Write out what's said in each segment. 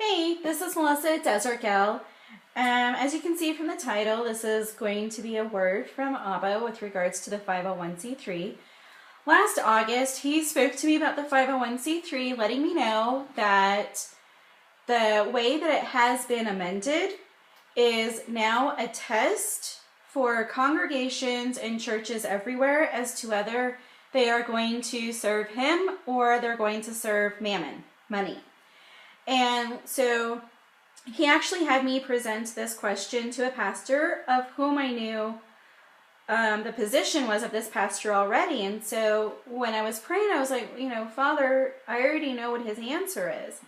Hey, this is Melissa at Ezra Chapter. As you can see from the title, this is going to be a word from Abba with regards to the 501c3. Last August, he spoke to me about the 501c3, letting me know that the way that it has been amended is now a test for congregations and churches everywhere as to whether they are going to serve him or they're going to serve mammon, money. And so he actually had me present this question to a pastor of whom I knew the position was of this pastor already. And so when I was praying, I was like, Father, I already know what his answer is.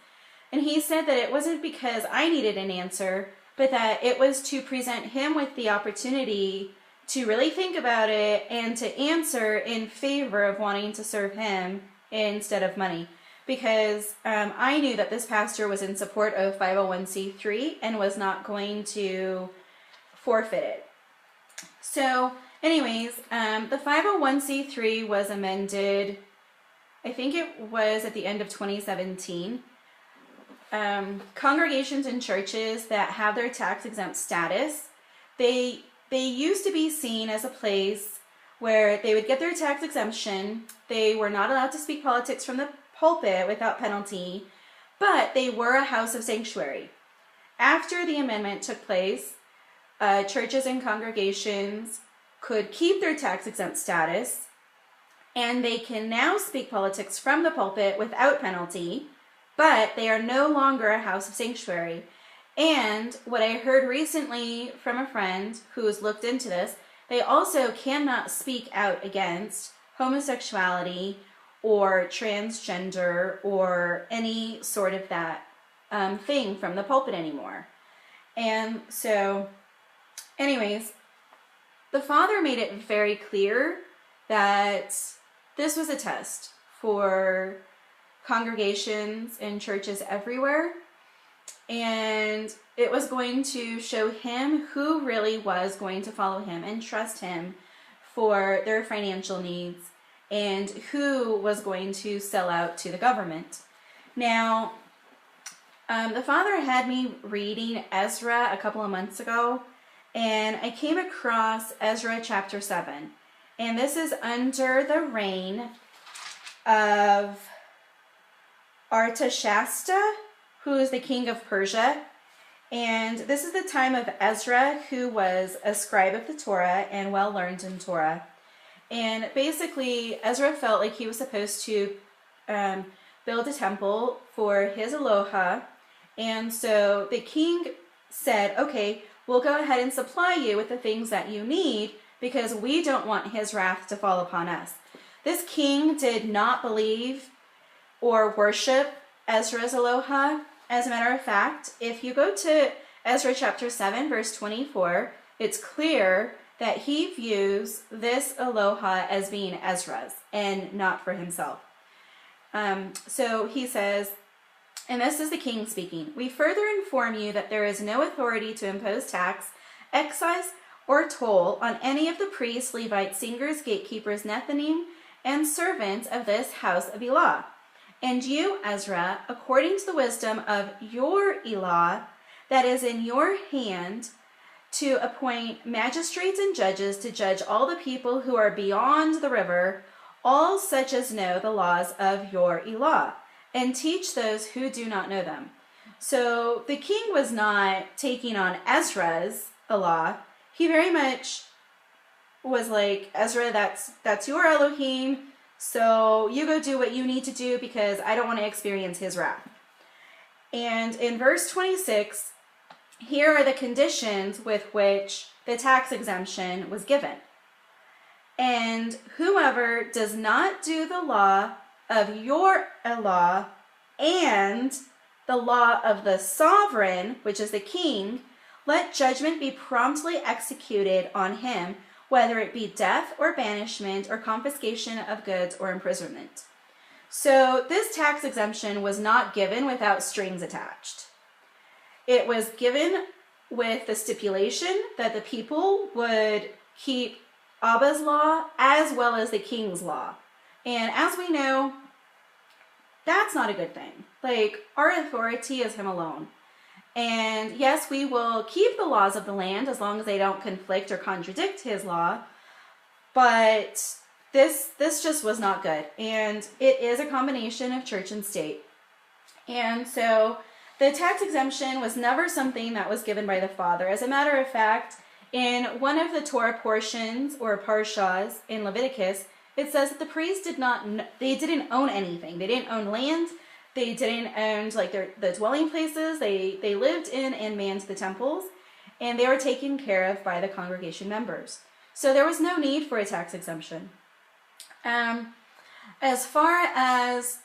And he said that it wasn't because I needed an answer, but that it was to present him with the opportunity to really think about it and to answer in favor of wanting to serve him instead of money. Because I knew that this pastor was in support of 501c3 and was not going to forfeit it. So anyways, the 501c3 was amended, I think it was at the end of 2017. Congregations and churches that have their tax-exempt status, they used to be seen as a place where they would get their tax exemption. They were not allowed to speak politics from the pulpit without penalty, but they were a house of sanctuary. After the amendment took place, churches and congregations could keep their tax-exempt status, and they can now speak politics from the pulpit without penalty, but they are no longer a house of sanctuary. And what I heard recently from a friend who's looked into this, they also cannot speak out against homosexuality or transgender or any sort of that thing from the pulpit anymore. And so, anyways, the Father made it very clear that this was a test for congregations and churches everywhere, and it was going to show him who really was going to follow him and trust him for their financial needs, and who was going to sell out to the government. Now, the Father had me reading Ezra a couple of months ago, and I came across Ezra Chapter 7. And this is under the reign of Artashasta, who is the king of Persia. And this is the time of Ezra, who was a scribe of the Torah and well learned in Torah. And basically, Ezra felt like he was supposed to build a temple for his Eloha. And so the king said, okay, we'll go ahead and supply you with the things that you need because we don't want his wrath to fall upon us. This king did not believe or worship Ezra's Eloha. As a matter of fact, if you go to Ezra chapter 7, verse 24, it's clear that he views this Eloha as being Ezra's and not for himself. So he says, and this is the king speaking, "We further inform you that there is no authority to impose tax, excise, or toll on any of the priests, Levites, singers, gatekeepers, Nethinim, and servants of this house of Elah. And you, Ezra, according to the wisdom of your Elah that is in your hand, to appoint magistrates and judges to judge all the people who are beyond the river, all such as know the laws of your Elah, and teach those who do not know them." So the king was not taking on Ezra's Elah. He very much was like, Ezra, that's your Elohim, so you go do what you need to do because I don't want to experience his wrath. And in verse 26, here are the conditions with which the tax exemption was given. "And whoever does not do the law of your Elah and the law of the sovereign," which is the king, "let judgment be promptly executed on him, whether it be death or banishment or confiscation of goods or imprisonment." So this tax exemption was not given without strings attached. It was given with the stipulation that the people would keep Abba's law as well as the king's law. And as we know, that's not a good thing. Like, our authority is him alone. And yes, we will keep the laws of the land as long as they don't conflict or contradict his law. But this just was not good. And it is a combination of church and state. And so the tax exemption was never something that was given by the father. As a matter of fact, in one of the Torah portions or parshas in Leviticus, it says that the priests didn't own anything. They didn't own land. They didn't own like the dwelling places. They lived in and manned the temples, and they were taken care of by the congregation members. So there was no need for a tax exemption. As far as,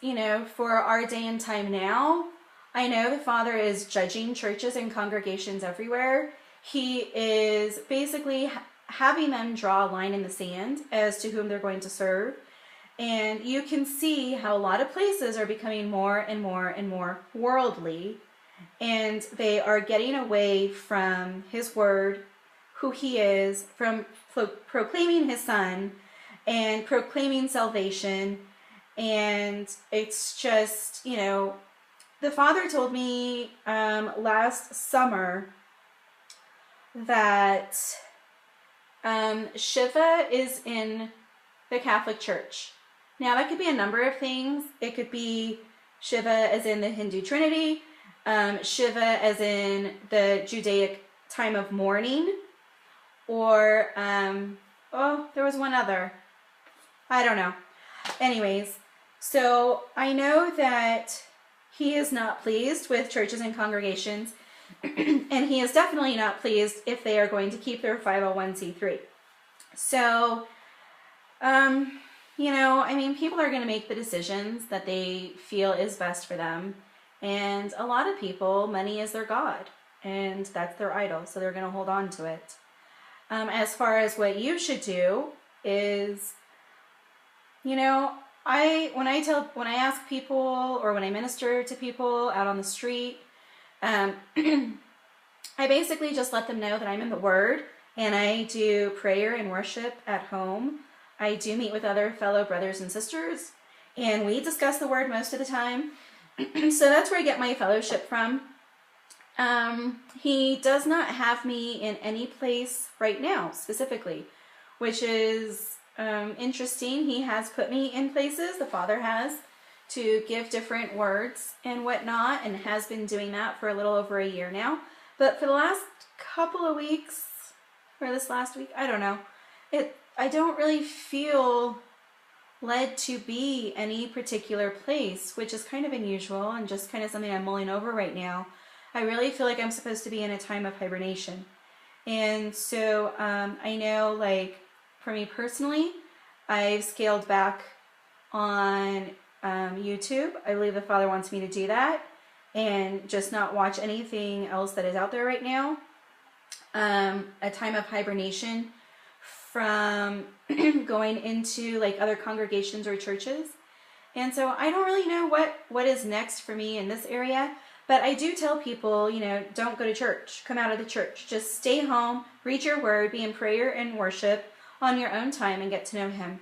for our day and time now, I know the Father is judging churches and congregations everywhere. He is basically having them draw a line in the sand as to whom they're going to serve. And you can see how a lot of places are becoming more and more and more worldly. And they are getting away from his word, who he is, from proclaiming his son and proclaiming salvation. And it's just, the Father told me last summer that Shiva is in the Catholic Church. Now, that could be a number of things. It could be Shiva as in the Hindu Trinity, Shiva as in the Judaic time of mourning, or, there was one other. I don't know. Anyways, so I know that he is not pleased with churches and congregations, and he is definitely not pleased if they are going to keep their 501c3. So, people are going to make the decisions that they feel is best for them. And a lot of people, money is their God, and that's their idol, so they're going to hold on to it. As far as what you should do is, when I ask people or when I minister to people out on the street, I basically just let them know that I'm in the Word, and I do prayer and worship at home. I do meet with other fellow brothers and sisters, and we discuss the Word most of the time. So that's where I get my fellowship from. He does not have me in any place right now, specifically, which is interesting. He has put me in places, the Father has, to give different words and whatnot, and has been doing that for a little over a year now. But for the last couple of weeks, or this last week, I don't know, I don't really feel led to be any particular place, which is kind of unusual and just kind of something I'm mulling over right now. I really feel like I'm supposed to be in a time of hibernation. And so I know, like, for me personally, I've scaled back on YouTube. I believe the Father wants me to do that and just not watch anything else that is out there right now. A time of hibernation from going into like other congregations or churches. And so I don't really know what is next for me in this area, but I do tell people, don't go to church, come out of the church, just stay home, read your word, be in prayer and worship on your own time and get to know him.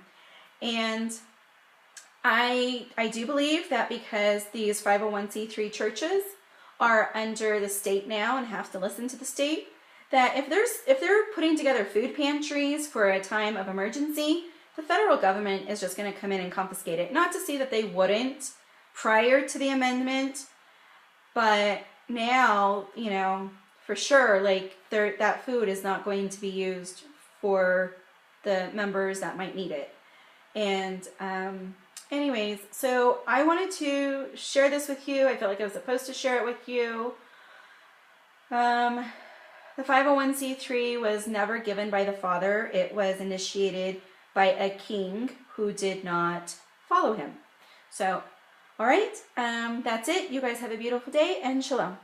And I do believe that because these 501c3 churches are under the state now and have to listen to the state, that if they're putting together food pantries for a time of emergency, the federal government is just going to come in and confiscate it. Not to say that they wouldn't prior to the amendment, but now, for sure, like that food is not going to be used for the members that might need it. And anyways, so I wanted to share this with you. I felt like I was supposed to share it with you. The 501c3 was never given by the Father. It was initiated by a king who did not follow him. So, all right, that's it. You guys have a beautiful day, and shalom.